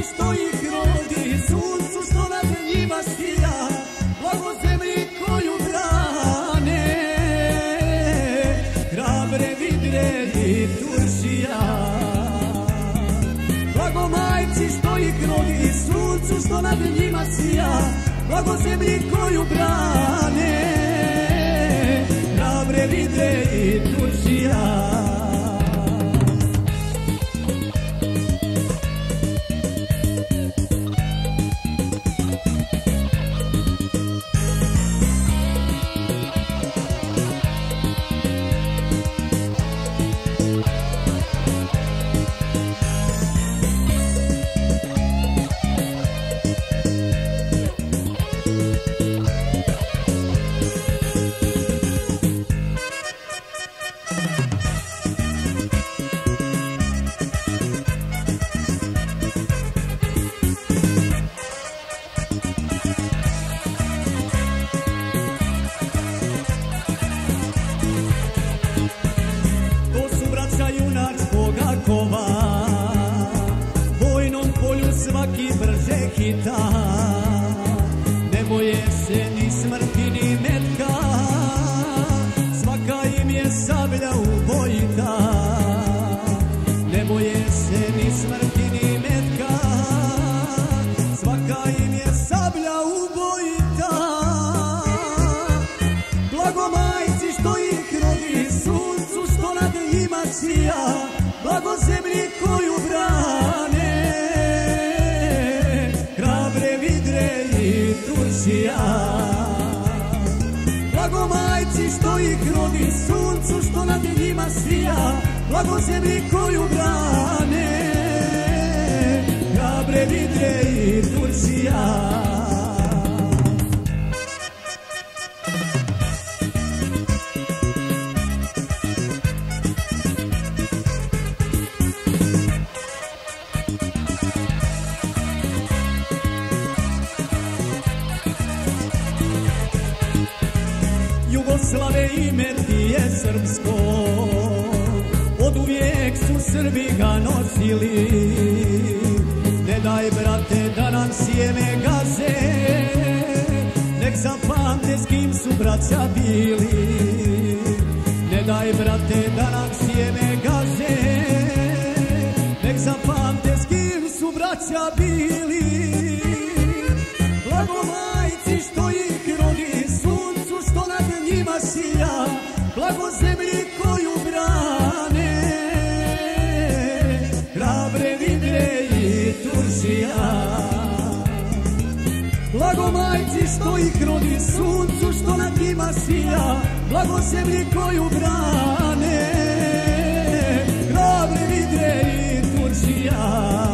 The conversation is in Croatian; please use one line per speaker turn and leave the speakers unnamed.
što ih rodi, suncu što nad njima sija, blago zemlji koju brane, hrabre vidre i turšija. Blago majci što ih rodi, suncu što nad njima sija, blago zemlji koju brane, hrabre vidre i turšija. Vojnom polju svaki brže hita, ne boje se ni smrti ni metka, svaka im je sablja ubojita. Ne boje se ni smrti ni metka, svaka im je sablja ubojita. Blago majci što ih rodi, suncu što nad njima sija, blago zemlji koju brane, hrabre vidre i turšija. Blago majci što ih rodi, suncu što nad njima sija, blago zemlji koju brane, hrabre vidre i turšija. Jugoslave ime ti je srpsko, od uvijek su Srbi ga nosili. Ne daj brate da nam sjeme gaze, nek zapamte s kim su braća bili. Ne daj brate da nam sjeme gaze, nek zapamte s kim su braća bili. Blago majci što ih rodi, suncu što nad njima sija, blago zemlji koju brane, hrabre vidre i turšija. Blago majci što ih rodi, suncu što nad njima sija, blago zemlji koju brane, hrabre vidre i turšija.